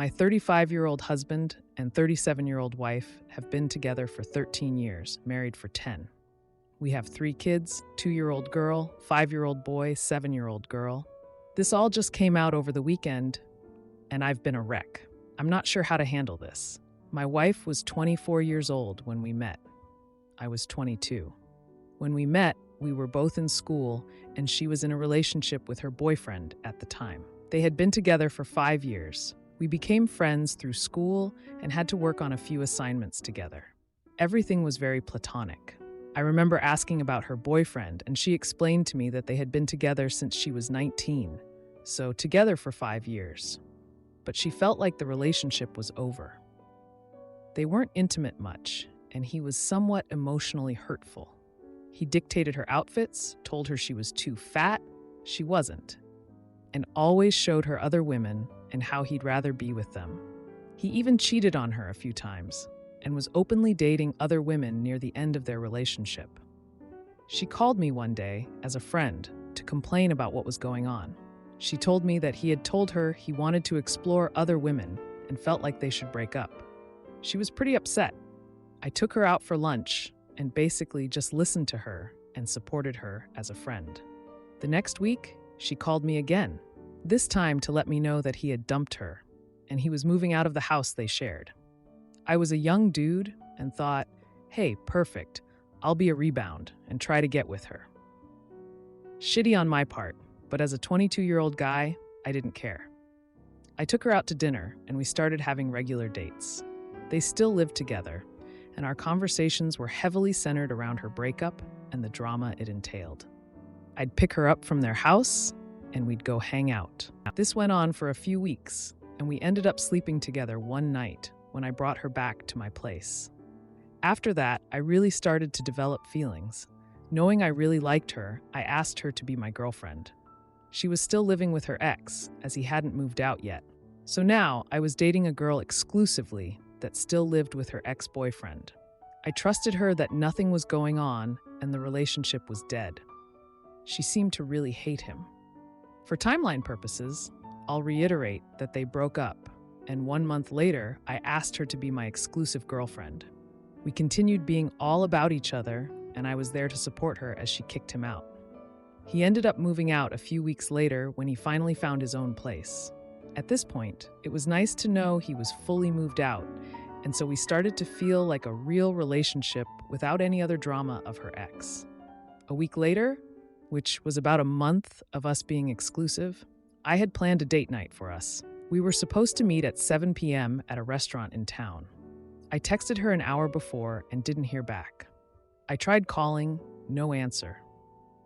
My 35-year-old husband and 37-year-old wife have been together for 13 years, married for 10. We have 3 kids, 2-year-old girl, 5-year-old boy, 7-year-old girl. This all just came out over the weekend, and I've been a wreck. I'm not sure how to handle this. My wife was 24 years old when we met. I was 22. When we met, we were both in school, and she was in a relationship with her boyfriend at the time. They had been together for 5 years. We became friends through school and had to work on a few assignments together. Everything was very platonic. I remember asking about her boyfriend, and she explained to me that they had been together since she was 19, so together for 5 years. But she felt like the relationship was over. They weren't intimate much, and he was somewhat emotionally hurtful. He dictated her outfits, told her she was too fat, she wasn't, and always showed her other women and how he'd rather be with them. He even cheated on her a few times and was openly dating other women near the end of their relationship. She called me one day as a friend to complain about what was going on. She told me that he had told her he wanted to explore other women and felt like they should break up. She was pretty upset. I took her out for lunch and basically just listened to her and supported her as a friend. The next week, she called me again, this time to let me know that he had dumped her and he was moving out of the house they shared. I was a young dude and thought, hey, perfect, I'll be a rebound and try to get with her. Shitty on my part, but as a 22-year-old guy, I didn't care. I took her out to dinner and we started having regular dates. They still lived together, and our conversations were heavily centered around her breakup and the drama it entailed. I'd pick her up from their house, and we'd go hang out. This went on for a few weeks, and we ended up sleeping together one night when I brought her back to my place. After that, I really started to develop feelings. Knowing I really liked her, I asked her to be my girlfriend. She was still living with her ex, as he hadn't moved out yet. So now, I was dating a girl exclusively that still lived with her ex-boyfriend. I trusted her that nothing was going on and the relationship was dead. She seemed to really hate him. For timeline purposes, I'll reiterate that they broke up, and 1 month later, I asked her to be my exclusive girlfriend. We continued being all about each other, and I was there to support her as she kicked him out. He ended up moving out a few weeks later when he finally found his own place. At this point, it was nice to know he was fully moved out, and so we started to feel like a real relationship without any other drama of her ex. A week later, which was about a month of us being exclusive, I had planned a date night for us. We were supposed to meet at 7 p.m. at a restaurant in town. I texted her an hour before and didn't hear back. I tried calling, no answer.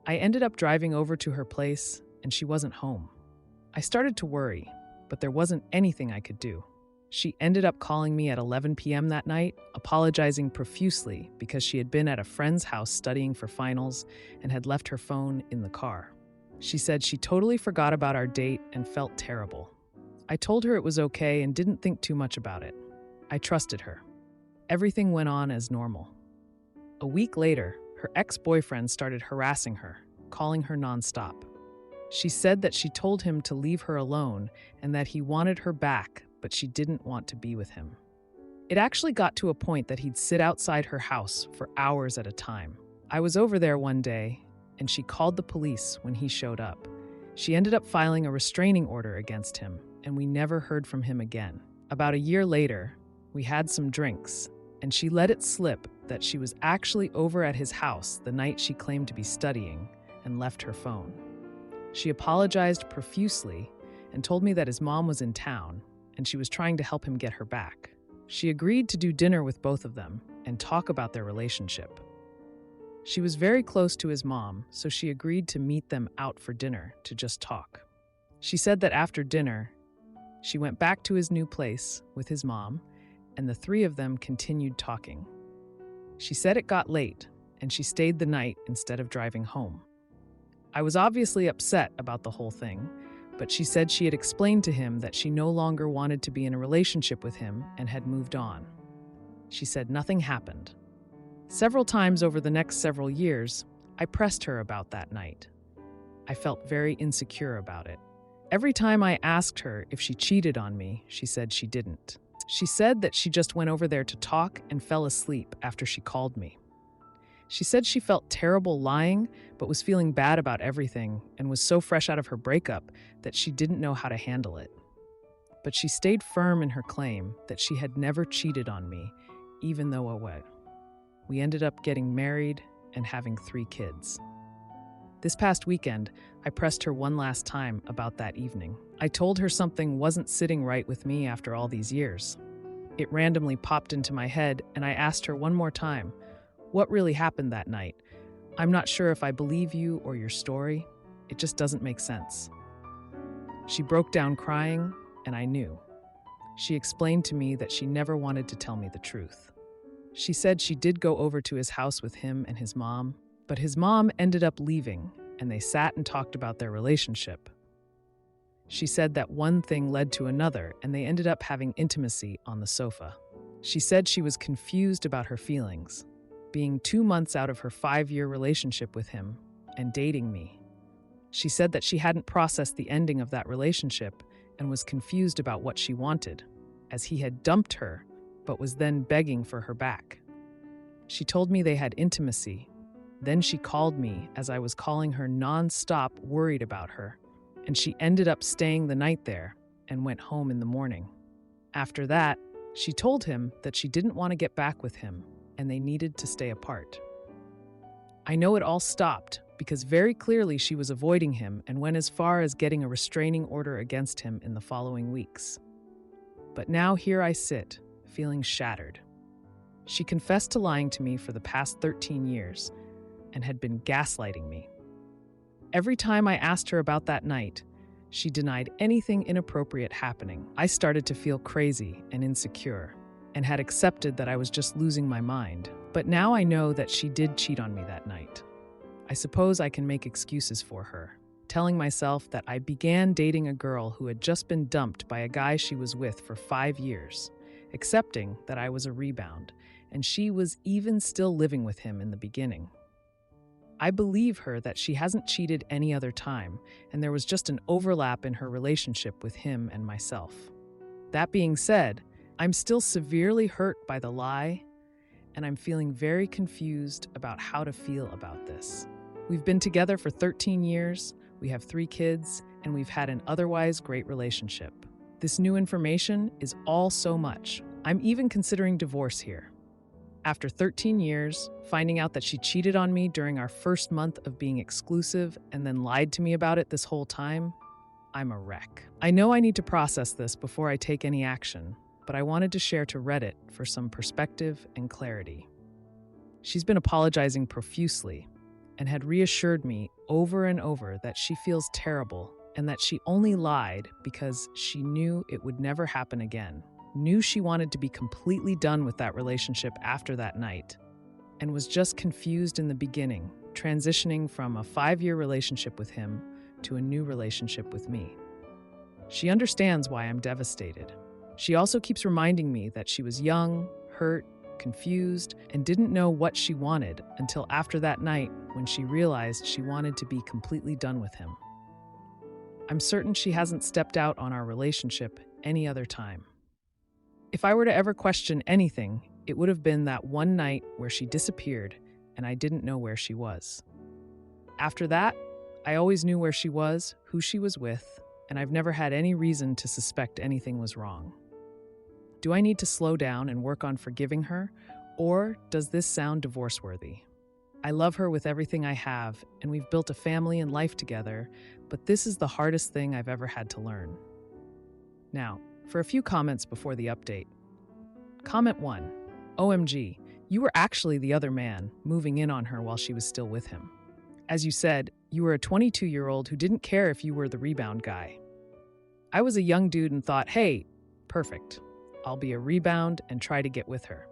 I ended up driving over to her place, and she wasn't home. I started to worry, but there wasn't anything I could do. She ended up calling me at 11 p.m. that night, apologizing profusely because she had been at a friend's house studying for finals and had left her phone in the car. She said she totally forgot about our date and felt terrible. I told her it was okay and didn't think too much about it. I trusted her. Everything went on as normal. A week later, her ex-boyfriend started harassing her, calling her nonstop. She said that she told him to leave her alone and that he wanted her back, but she didn't want to be with him. It actually got to a point that he'd sit outside her house for hours at a time. I was over there one day, and she called the police when he showed up. She ended up filing a restraining order against him, and we never heard from him again. About a year later, we had some drinks, and she let it slip that she was actually over at his house the night she claimed to be studying and left her phone. She apologized profusely and told me that his mom was in town and she was trying to help him get her back. She agreed to do dinner with both of them and talk about their relationship. She was very close to his mom, so she agreed to meet them out for dinner to just talk. She said that after dinner, she went back to his new place with his mom, and the 3 of them continued talking. She said it got late, and she stayed the night instead of driving home. I was obviously upset about the whole thing, but she said she had explained to him that she no longer wanted to be in a relationship with him and had moved on. She said nothing happened. Several times over the next several years, I pressed her about that night. I felt very insecure about it. Every time I asked her if she cheated on me, she said she didn't. She said that she just went over there to talk and fell asleep after she called me. She said she felt terrible lying, but was feeling bad about everything and was so fresh out of her breakup that she didn't know how to handle it. But she stayed firm in her claim that she had never cheated on me, even though I would. We ended up getting married and having 3 kids. This past weekend, I pressed her one last time about that evening. I told her something wasn't sitting right with me after all these years. It randomly popped into my head, and I asked her one more time, "What really happened that night? I'm not sure if I believe you or your story. It just doesn't make sense." She broke down crying, and I knew. She explained to me that she never wanted to tell me the truth. She said she did go over to his house with him and his mom, but his mom ended up leaving, and they sat and talked about their relationship. She said that one thing led to another, and they ended up having intimacy on the sofa. She said she was confused about her feelings, being 2 months out of her 5-year relationship with him and dating me. She said that she hadn't processed the ending of that relationship and was confused about what she wanted, as he had dumped her, but was then begging for her back. She told me they had intimacy. Then she called me as I was calling her non-stop, worried about her, and she ended up staying the night there and went home in the morning. After that, she told him that she didn't want to get back with him and they needed to stay apart. I know it all stopped because very clearly she was avoiding him and went as far as getting a restraining order against him in the following weeks. But now here I sit, feeling shattered. She confessed to lying to me for the past 13 years and had been gaslighting me. Every time I asked her about that night, she denied anything inappropriate happening. I started to feel crazy and insecure and had accepted that I was just losing my mind. But now I know that she did cheat on me that night. I suppose I can make excuses for her, telling myself that I began dating a girl who had just been dumped by a guy she was with for 5 years, accepting that I was a rebound, and she was even still living with him in the beginning. I believe her that she hasn't cheated any other time, and there was just an overlap in her relationship with him and myself. That being said, I'm still severely hurt by the lie, and I'm feeling very confused about how to feel about this. We've been together for 13 years, we have 3 kids, and we've had an otherwise great relationship. This new information is all so much. I'm even considering divorce here. After 13 years, finding out that she cheated on me during our first month of being exclusive and then lied to me about it this whole time, I'm a wreck. I know I need to process this before I take any action, but I wanted to share to Reddit for some perspective and clarity. She's been apologizing profusely and had reassured me over and over that she feels terrible and that she only lied because she knew it would never happen again. Knew she wanted to be completely done with that relationship after that night, and was just confused in the beginning, transitioning from a 5-year relationship with him to a new relationship with me. She understands why I'm devastated. She also keeps reminding me that she was young, hurt, confused, and didn't know what she wanted until after that night when she realized she wanted to be completely done with him. I'm certain she hasn't stepped out on our relationship any other time. If I were to ever question anything, it would have been that one night where she disappeared and I didn't know where she was. After that, I always knew where she was, who she was with, and I've never had any reason to suspect anything was wrong. Do I need to slow down and work on forgiving her, or does this sound divorce-worthy? I love her with everything I have, and we've built a family and life together, but this is the hardest thing I've ever had to learn. Now, for a few comments before the update. Comment 1. OMG, you were actually the other man, moving in on her while she was still with him. As you said, you were a 22-year-old who didn't care if you were the rebound guy. I was a young dude and thought, hey, perfect. I'll be a rebound and try to get with her.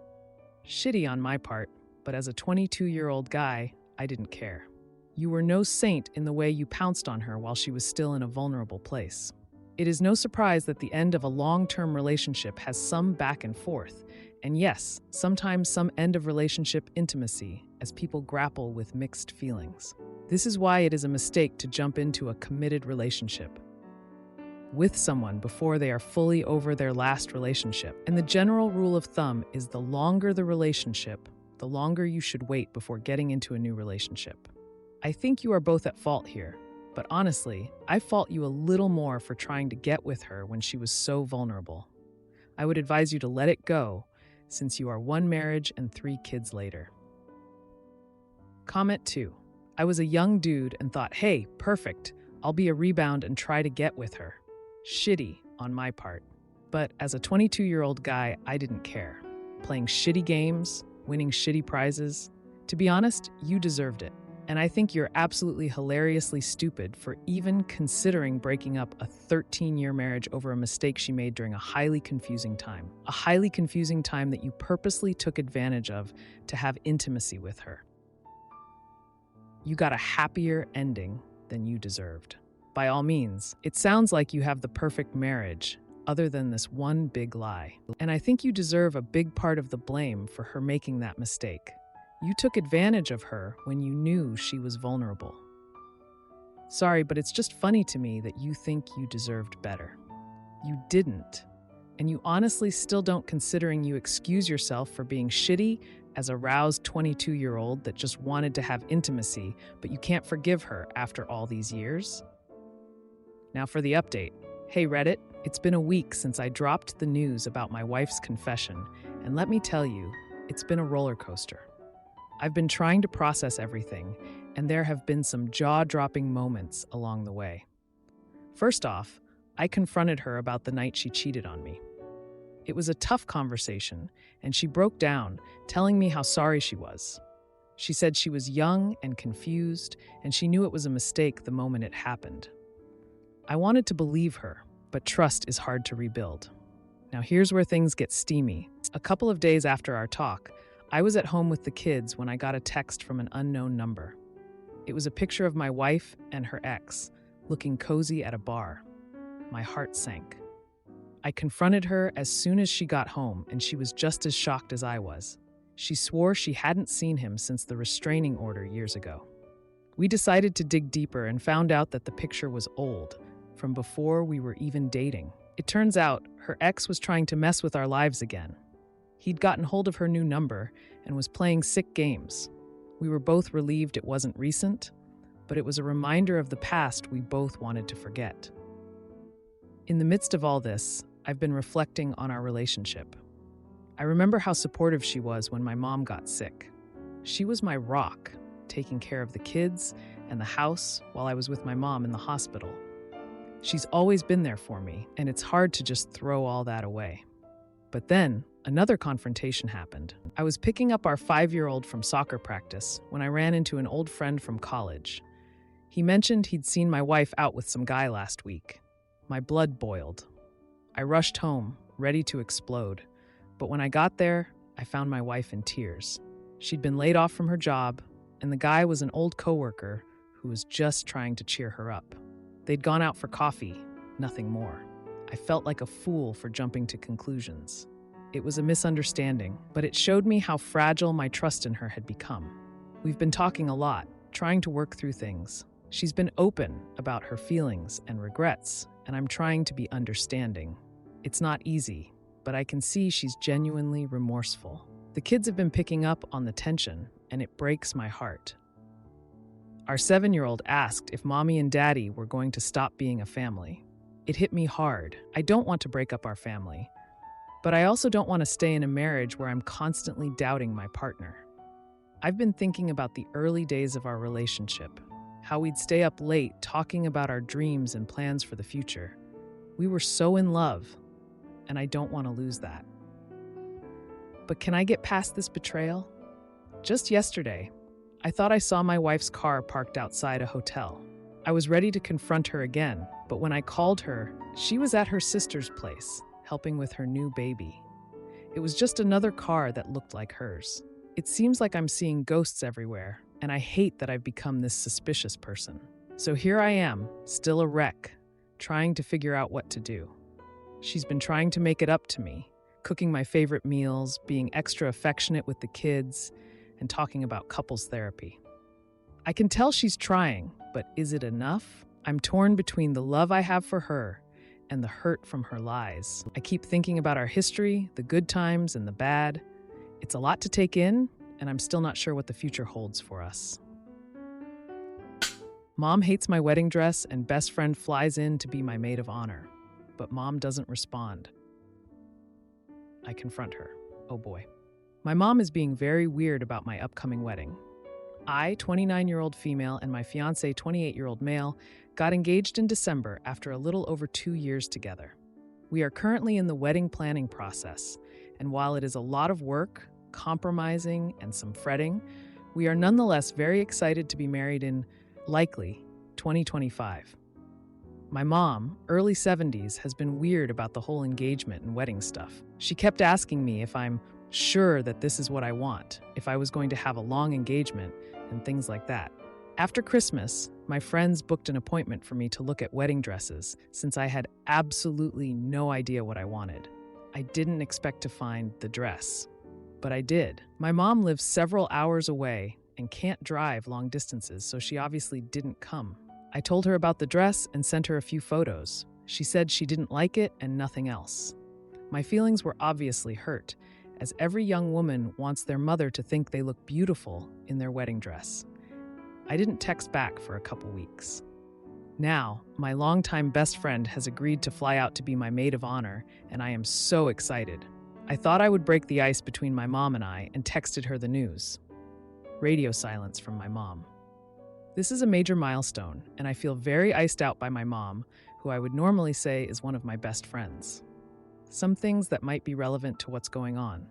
Shitty on my part, but as a 22-year-old guy, I didn't care. You were no saint in the way you pounced on her while she was still in a vulnerable place. It is no surprise that the end of a long-term relationship has some back and forth, and yes, sometimes some end-of-relationship intimacy as people grapple with mixed feelings. This is why it is a mistake to jump into a committed relationship. with someone before they are fully over their last relationship. And the general rule of thumb is the longer the relationship, the longer you should wait before getting into a new relationship. I think you are both at fault here, but honestly, I fault you a little more for trying to get with her when she was so vulnerable. I would advise you to let it go, since you are 1 marriage and 3 kids later. Comment 2. I was a young dude and thought, hey, perfect, I'll be a rebound and try to get with her. Shitty on my part. But as a 22-year-old guy, I didn't care. Playing shitty games, winning shitty prizes. To be honest, you deserved it. And I think you're absolutely hilariously stupid for even considering breaking up a 13-year marriage over a mistake she made during a highly confusing time. A highly confusing time that you purposely took advantage of to have intimacy with her. You got a happier ending than you deserved. By all means, it sounds like you have the perfect marriage, other than this one big lie. And I think you deserve a big part of the blame for her making that mistake. You took advantage of her when you knew she was vulnerable. Sorry, but it's just funny to me that you think you deserved better. You didn't. And you honestly still don't, considering you excuse yourself for being shitty as a roused 22-year-old that just wanted to have intimacy, but you can't forgive her after all these years? Now for the update. Hey Reddit, it's been a week since I dropped the news about my wife's confession, and let me tell you, it's been a roller coaster. I've been trying to process everything, and there have been some jaw-dropping moments along the way. First off, I confronted her about the night she cheated on me. It was a tough conversation, and she broke down, telling me how sorry she was. She said she was young and confused, and she knew it was a mistake the moment it happened. I wanted to believe her, but trust is hard to rebuild. Now here's where things get steamy. A couple of days after our talk, I was at home with the kids when I got a text from an unknown number. It was a picture of my wife and her ex, looking cozy at a bar. My heart sank. I confronted her as soon as she got home, and she was just as shocked as I was. She swore she hadn't seen him since the restraining order years ago. We decided to dig deeper and found out that the picture was old, from before we were even dating. It turns out her ex was trying to mess with our lives again. He'd gotten hold of her new number and was playing sick games. We were both relieved it wasn't recent, but it was a reminder of the past we both wanted to forget. In the midst of all this, I've been reflecting on our relationship. I remember how supportive she was when my mom got sick. She was my rock, taking care of the kids and the house while I was with my mom in the hospital. She's always been there for me, and it's hard to just throw all that away. But then, another confrontation happened. I was picking up our 5-year-old from soccer practice when I ran into an old friend from college. He mentioned he'd seen my wife out with some guy last week. My blood boiled. I rushed home, ready to explode. But when I got there, I found my wife in tears. She'd been laid off from her job, and the guy was an old coworker who was just trying to cheer her up. They'd gone out for coffee, nothing more. I felt like a fool for jumping to conclusions. It was a misunderstanding, but it showed me how fragile my trust in her had become. We've been talking a lot, trying to work through things. She's been open about her feelings and regrets, and I'm trying to be understanding. It's not easy, but I can see she's genuinely remorseful. The kids have been picking up on the tension, and it breaks my heart. Our 7-year-old asked if mommy and daddy were going to stop being a family. It hit me hard. I don't want to break up our family, but I also don't want to stay in a marriage where I'm constantly doubting my partner. I've been thinking about the early days of our relationship, how we'd stay up late talking about our dreams and plans for the future. We were so in love, and I don't want to lose that. But can I get past this betrayal? Just yesterday, I thought I saw my wife's car parked outside a hotel. I was ready to confront her again, but when I called her, she was at her sister's place, helping with her new baby. It was just another car that looked like hers. It seems like I'm seeing ghosts everywhere, and I hate that I've become this suspicious person. So here I am, still a wreck, trying to figure out what to do. She's been trying to make it up to me, cooking my favorite meals, being extra affectionate with the kids, and talking about couples therapy. I can tell she's trying, but is it enough? I'm torn between the love I have for her and the hurt from her lies. I keep thinking about our history, the good times and the bad. It's a lot to take in, and I'm still not sure what the future holds for us. Mom hates my wedding dress, and best friend flies in to be my maid of honor. But Mom doesn't respond. I confront her. Oh boy. My mom is being very weird about my upcoming wedding. I, 29-year-old female, and my fiancé, 28-year-old male, got engaged in December after a little over 2 years together. We are currently in the wedding planning process, and while it is a lot of work, compromising, and some fretting, we are nonetheless very excited to be married in, likely, 2025. My mom, early 70s, has been weird about the whole engagement and wedding stuff. She kept asking me if I'm sure that this is what I want, if I was going to have a long engagement, and things like that. After Christmas, my friends booked an appointment for me to look at wedding dresses since I had absolutely no idea what I wanted. I didn't expect to find the dress, but I did. My mom lives several hours away and can't drive long distances, so she obviously didn't come. I told her about the dress and sent her a few photos. She said she didn't like it and nothing else. My feelings were obviously hurt, as every young woman wants their mother to think they look beautiful in their wedding dress. I didn't text back for a couple weeks. Now, my longtime best friend has agreed to fly out to be my maid of honor, and I am so excited. I thought I would break the ice between my mom and I and texted her the news. Radio silence from my mom. This is a major milestone, and I feel very iced out by my mom, who I would normally say is one of my best friends. Some things that might be relevant to what's going on.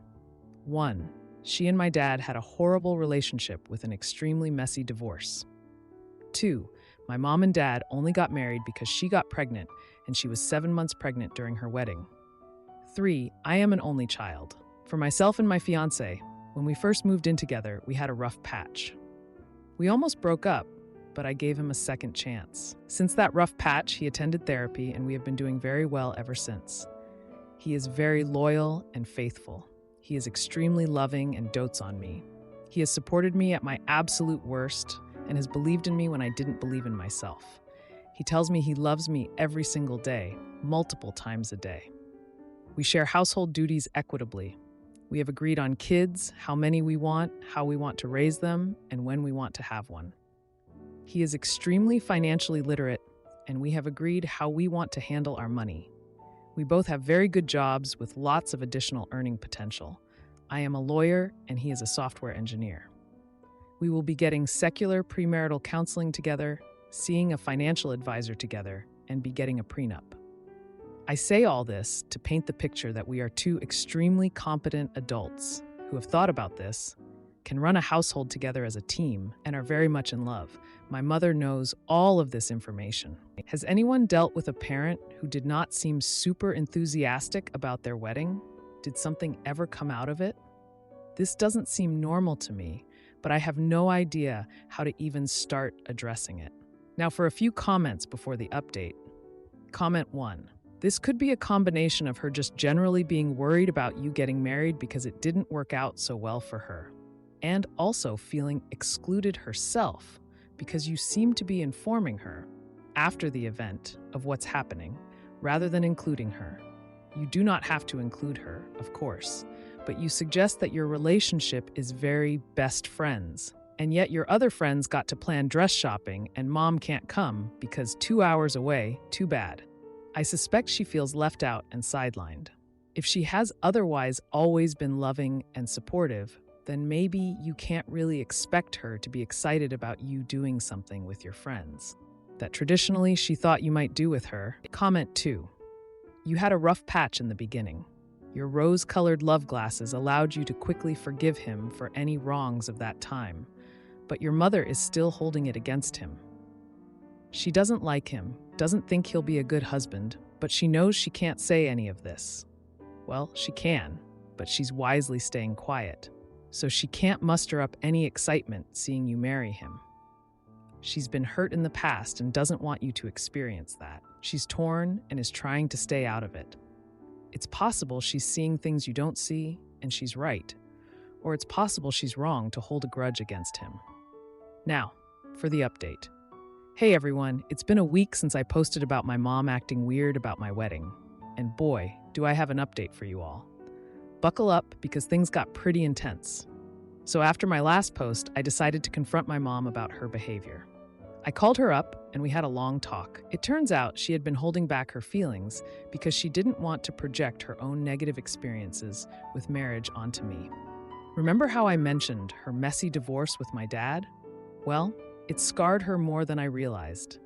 1. She and my dad had a horrible relationship with an extremely messy divorce. 2. My mom and dad only got married because she got pregnant, and she was 7 months pregnant during her wedding. 3. I am an only child. For myself and my fiancé, when we first moved in together, we had a rough patch. We almost broke up, but I gave him a second chance. Since that rough patch, he attended therapy, and we have been doing very well ever since. He is very loyal and faithful. He is extremely loving and dotes on me. He has supported me at my absolute worst and has believed in me when I didn't believe in myself. He tells me he loves me every single day, multiple times a day. We share household duties equitably. We have agreed on kids, how many we want, how we want to raise them, and when we want to have one. He is extremely financially literate, and we have agreed how we want to handle our money. We both have very good jobs with lots of additional earning potential. I am a lawyer, and he is a software engineer. We will be getting secular premarital counseling together, seeing a financial advisor together, and be getting a prenup. I say all this to paint the picture that we are two extremely competent adults who have thought about this, can run a household together as a team, and are very much in love. My mother knows all of this information. Has anyone dealt with a parent who did not seem super enthusiastic about their wedding? Did something ever come out of it? This doesn't seem normal to me, but I have no idea how to even start addressing it. Now for a few comments before the update. Comment 1. This could be a combination of her just generally being worried about you getting married because it didn't work out so well for her, and also feeling excluded herself because you seem to be informing her, after the event, of what's happening, rather than including her. You do not have to include her, of course, but you suggest that your relationship is very best friends, and yet your other friends got to plan dress shopping and mom can't come because 2 hours away, too bad. I suspect she feels left out and sidelined. If she has otherwise always been loving and supportive, then maybe you can't really expect her to be excited about you doing something with your friends that traditionally she thought you might do with her. Comment 2. You had a rough patch in the beginning. Your rose-colored love glasses allowed you to quickly forgive him for any wrongs of that time, but your mother is still holding it against him. She doesn't like him, doesn't think he'll be a good husband, but she knows she can't say any of this. Well, she can, but she's wisely staying quiet. So she can't muster up any excitement seeing you marry him. She's been hurt in the past and doesn't want you to experience that. She's torn and is trying to stay out of it. It's possible she's seeing things you don't see and she's right, or it's possible she's wrong to hold a grudge against him. Now, for the update. Hey everyone, it's been a week since I posted about my mom acting weird about my wedding. And boy, do I have an update for you all. Buckle up because things got pretty intense. So after my last post, I decided to confront my mom about her behavior. I called her up and we had a long talk. It turns out she had been holding back her feelings because she didn't want to project her own negative experiences with marriage onto me. Remember how I mentioned her messy divorce with my dad? Well, it scarred her more than I realized.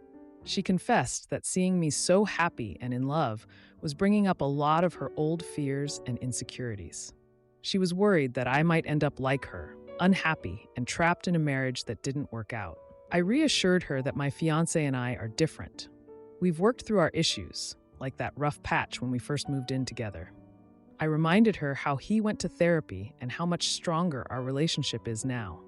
She confessed that seeing me so happy and in love was bringing up a lot of her old fears and insecurities. She was worried that I might end up like her, unhappy and trapped in a marriage that didn't work out. I reassured her that my fiancé and I are different. We've worked through our issues, like that rough patch when we first moved in together. I reminded her how he went to therapy and how much stronger our relationship is now.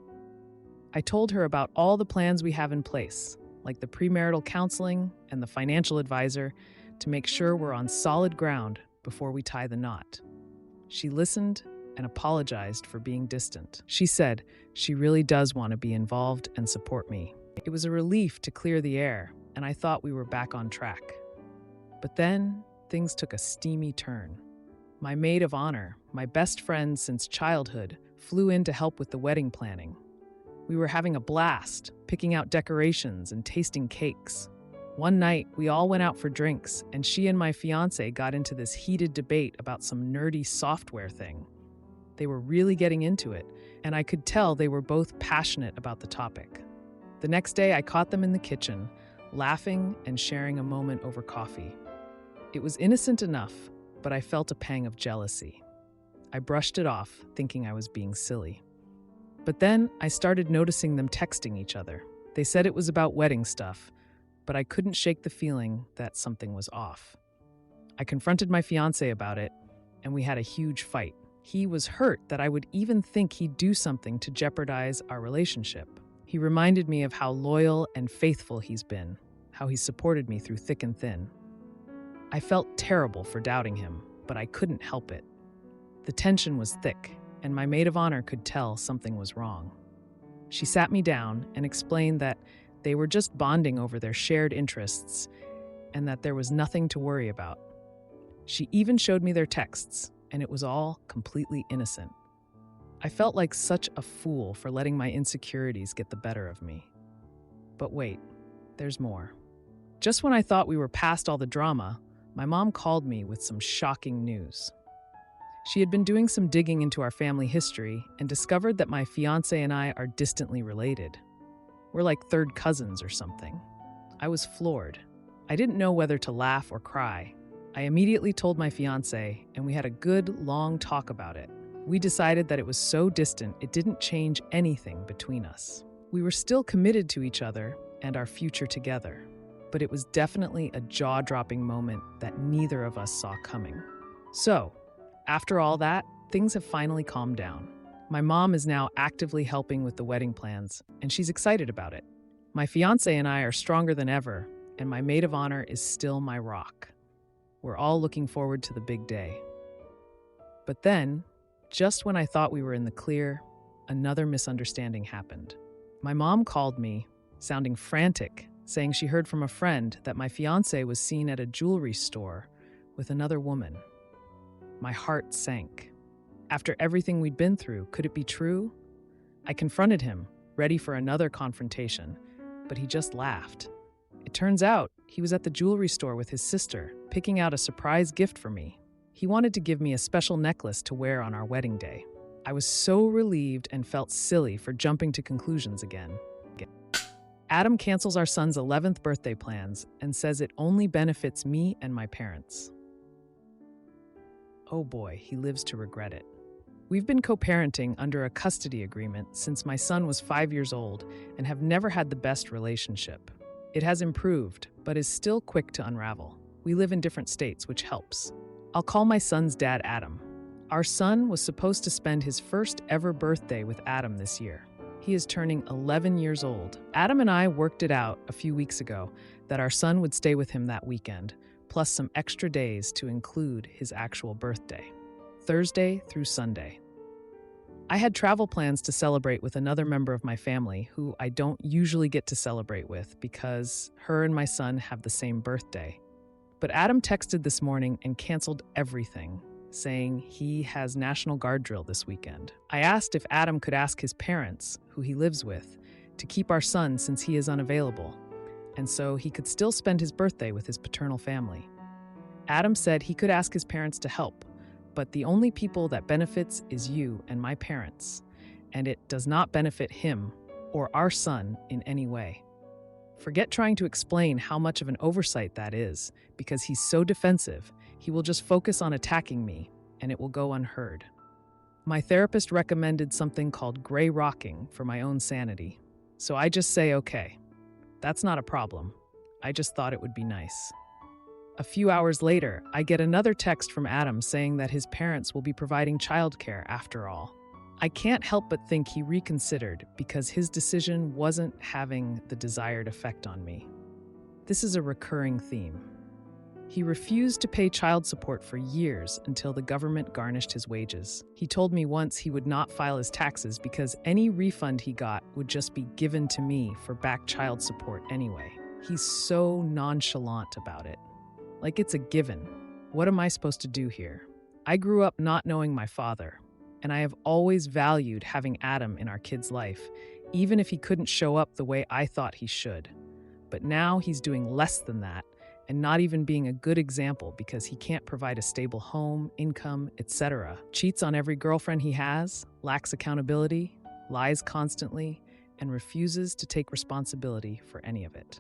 I told her about all the plans we have in place, like the premarital counseling and the financial advisor, to make sure we're on solid ground before we tie the knot. She listened and apologized for being distant. She said she really does want to be involved and support me. It was a relief to clear the air, and I thought we were back on track. But then things took a steamy turn. My maid of honor, my best friend since childhood, flew in to help with the wedding planning. We were having a blast, picking out decorations and tasting cakes. One night, we all went out for drinks, and she and my fiancé got into this heated debate about some nerdy software thing. They were really getting into it, and I could tell they were both passionate about the topic. The next day, I caught them in the kitchen, laughing and sharing a moment over coffee. It was innocent enough, but I felt a pang of jealousy. I brushed it off, thinking I was being silly. But then I started noticing them texting each other. They said it was about wedding stuff, but I couldn't shake the feeling that something was off. I confronted my fiancé about it, and we had a huge fight. He was hurt that I would even think he'd do something to jeopardize our relationship. He reminded me of how loyal and faithful he's been, how he supported me through thick and thin. I felt terrible for doubting him, but I couldn't help it. The tension was thick, and my maid of honor could tell something was wrong. She sat me down and explained that they were just bonding over their shared interests and that there was nothing to worry about. She even showed me their texts, and it was all completely innocent. I felt like such a fool for letting my insecurities get the better of me. But wait, there's more. Just when I thought we were past all the drama, my mom called me with some shocking news. She had been doing some digging into our family history and discovered that my fiancé and I are distantly related. We're like third cousins or something. I was floored. I didn't know whether to laugh or cry. I immediately told my fiancé, and we had a good, long talk about it. We decided that it was so distant it didn't change anything between us. We were still committed to each other and our future together, but it was definitely a jaw-dropping moment that neither of us saw coming. So, after all that, things have finally calmed down. My mom is now actively helping with the wedding plans, and she's excited about it. My fiancé and I are stronger than ever, and my maid of honor is still my rock. We're all looking forward to the big day. But then, just when I thought we were in the clear, another misunderstanding happened. My mom called me, sounding frantic, saying she heard from a friend that my fiancé was seen at a jewelry store with another woman. My heart sank. After everything we'd been through, could it be true? I confronted him, ready for another confrontation, but he just laughed. It turns out he was at the jewelry store with his sister, picking out a surprise gift for me. He wanted to give me a special necklace to wear on our wedding day. I was so relieved and felt silly for jumping to conclusions again. Adam cancels our son's 11th birthday plans and says it only benefits me and my parents. Oh boy, he lives to regret it. We've been co-parenting under a custody agreement since my son was 5 years old and have never had the best relationship. It has improved, but is still quick to unravel. We live in different states, which helps. I'll call my son's dad Adam. Our son was supposed to spend his first ever birthday with Adam this year. He is turning 11 years old. Adam and I worked it out a few weeks ago that our son would stay with him that weekend, plus some extra days to include his actual birthday, Thursday through Sunday. I had travel plans to celebrate with another member of my family who I don't usually get to celebrate with because her and my son have the same birthday. But Adam texted this morning and canceled everything, saying he has National Guard drill this weekend. I asked if Adam could ask his parents, who he lives with, to keep our son since he is unavailable, and so he could still spend his birthday with his paternal family. Adam said he could ask his parents to help, but the only people that benefits is you and my parents, and it does not benefit him or our son in any way. Forget trying to explain how much of an oversight that is, because he's so defensive, he will just focus on attacking me, and it will go unheard. My therapist recommended something called gray rocking for my own sanity, so I just say, okay, that's not a problem. I just thought it would be nice. A few hours later, I get another text from Adam saying that his parents will be providing childcare after all. I can't help but think he reconsidered because his decision wasn't having the desired effect on me. This is a recurring theme. He refused to pay child support for years until the government garnished his wages. He told me once he would not file his taxes because any refund he got would just be given to me for back child support anyway. He's so nonchalant about it. Like it's a given. What am I supposed to do here? I grew up not knowing my father, and I have always valued having Adam in our kid's life, even if he couldn't show up the way I thought he should. But now he's doing less than that, and not even being a good example because he can't provide a stable home, income, etc. Cheats on every girlfriend he has, lacks accountability, lies constantly, and refuses to take responsibility for any of it.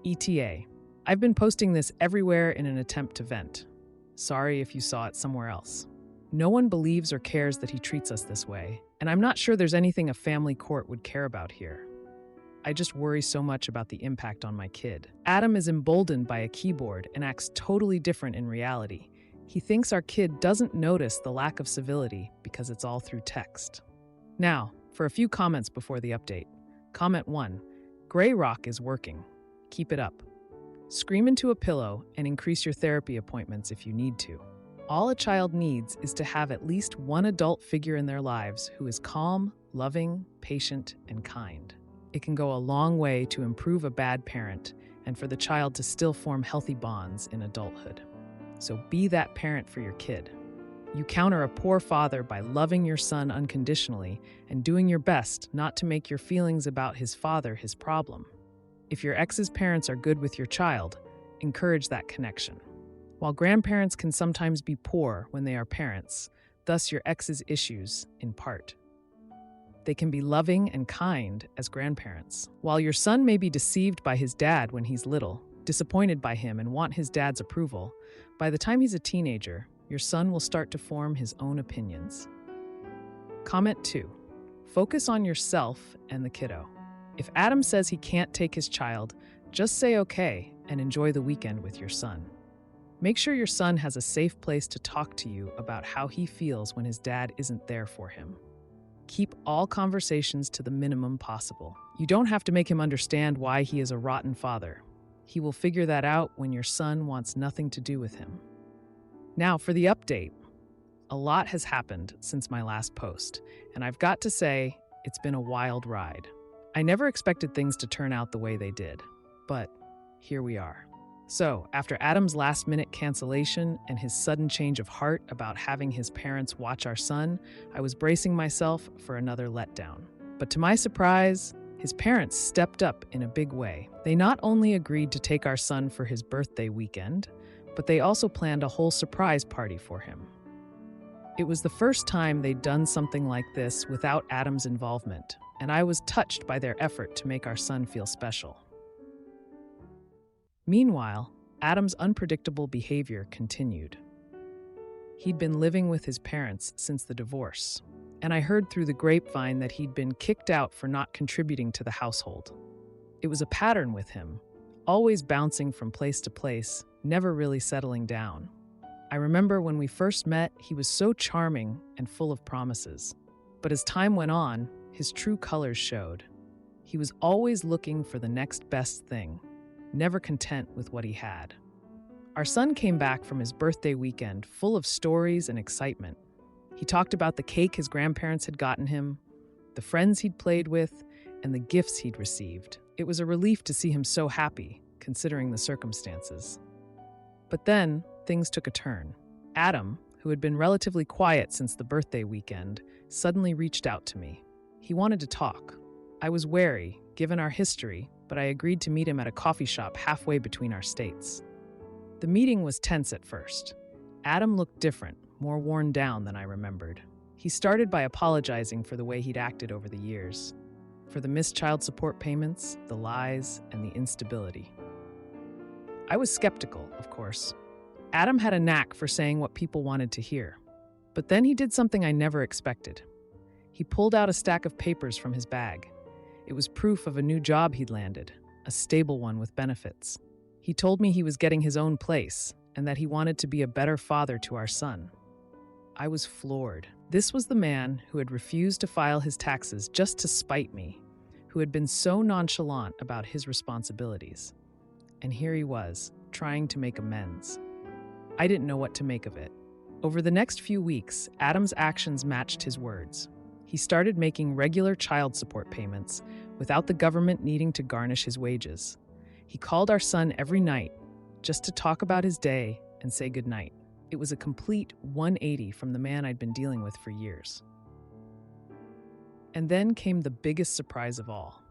ETA. I've been posting this everywhere in an attempt to vent. Sorry if you saw it somewhere else. No one believes or cares that he treats us this way, and I'm not sure there's anything a family court would care about here. I just worry so much about the impact on my kid. Adam is emboldened by a keyboard and acts totally different in reality. He thinks our kid doesn't notice the lack of civility because it's all through text. Now, for a few comments before the update. Comment 1. Gray rock is working. Keep it up. Scream into a pillow and increase your therapy appointments if you need to. All a child needs is to have at least one adult figure in their lives who is calm, loving, patient, and kind. It can go a long way to improve a bad parent and for the child to still form healthy bonds in adulthood. So be that parent for your kid. You counter a poor father by loving your son unconditionally and doing your best not to make your feelings about his father his problem. If your ex's parents are good with your child, encourage that connection. While grandparents can sometimes be poor when they are parents, thus your ex's issues, in part. They can be loving and kind as grandparents. While your son may be deceived by his dad when he's little, disappointed by him and want his dad's approval, by the time he's a teenager, your son will start to form his own opinions. Comment 2. Focus on yourself and the kiddo. If Adam says he can't take his child, just say okay and enjoy the weekend with your son. Make sure your son has a safe place to talk to you about how he feels when his dad isn't there for him. Keep all conversations to the minimum possible. You don't have to make him understand why he is a rotten father. He will figure that out when your son wants nothing to do with him. Now for the update. A lot has happened since my last post, and I've got to say, it's been a wild ride. I never expected things to turn out the way they did, but here we are. So, after Adam's last-minute cancellation and his sudden change of heart about having his parents watch our son, I was bracing myself for another letdown. But to my surprise, his parents stepped up in a big way. They not only agreed to take our son for his birthday weekend, but they also planned a whole surprise party for him. It was the first time they'd done something like this without Adam's involvement, and I was touched by their effort to make our son feel special. Meanwhile, Adam's unpredictable behavior continued. He'd been living with his parents since the divorce, and I heard through the grapevine that he'd been kicked out for not contributing to the household. It was a pattern with him, always bouncing from place to place, never really settling down. I remember when we first met, he was so charming and full of promises. But as time went on, his true colors showed. He was always looking for the next best thing, never content with what he had. Our son came back from his birthday weekend full of stories and excitement. He talked about the cake his grandparents had gotten him, the friends he'd played with, and the gifts he'd received. It was a relief to see him so happy, considering the circumstances. But then, things took a turn. Adam, who had been relatively quiet since the birthday weekend, suddenly reached out to me. He wanted to talk. I was wary, given our history, but I agreed to meet him at a coffee shop halfway between our states. The meeting was tense at first. Adam looked different, more worn down than I remembered. He started by apologizing for the way he'd acted over the years, for the missed child support payments, the lies, and the instability. I was skeptical, of course. Adam had a knack for saying what people wanted to hear. But then he did something I never expected. He pulled out a stack of papers from his bag. It was proof of a new job he'd landed, a stable one with benefits. He told me he was getting his own place and that he wanted to be a better father to our son. I was floored. This was the man who had refused to file his taxes just to spite me, who had been so nonchalant about his responsibilities. And here he was, trying to make amends. I didn't know what to make of it. Over the next few weeks, Adam's actions matched his words. He started making regular child support payments without the government needing to garnish his wages. He called our son every night just to talk about his day and say goodnight. It was a complete 180 from the man I'd been dealing with for years. And then came the biggest surprise of all.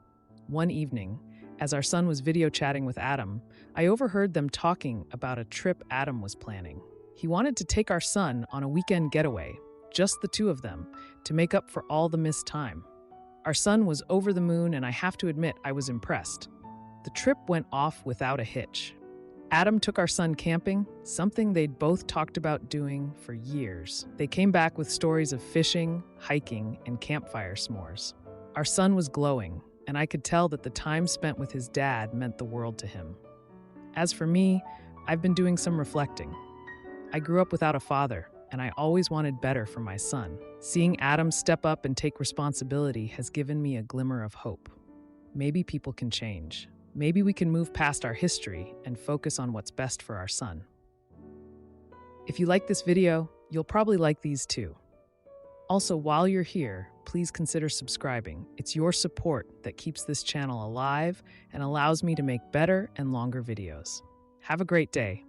One evening, as our son was video chatting with Adam, I overheard them talking about a trip Adam was planning. He wanted to take our son on a weekend getaway, just the two of them, to make up for all the missed time. Our son was over the moon, and I have to admit I was impressed. The trip went off without a hitch. Adam took our son camping, something they'd both talked about doing for years. They came back with stories of fishing, hiking, and campfire s'mores. Our son was glowing, and I could tell that the time spent with his dad meant the world to him. As for me, I've been doing some reflecting. I grew up without a father, and I always wanted better for my son. Seeing Adam step up and take responsibility has given me a glimmer of hope. Maybe people can change. Maybe we can move past our history and focus on what's best for our son. If you like this video, you'll probably like these too. Also, while you're here, please consider subscribing. It's your support that keeps this channel alive and allows me to make better and longer videos. Have a great day.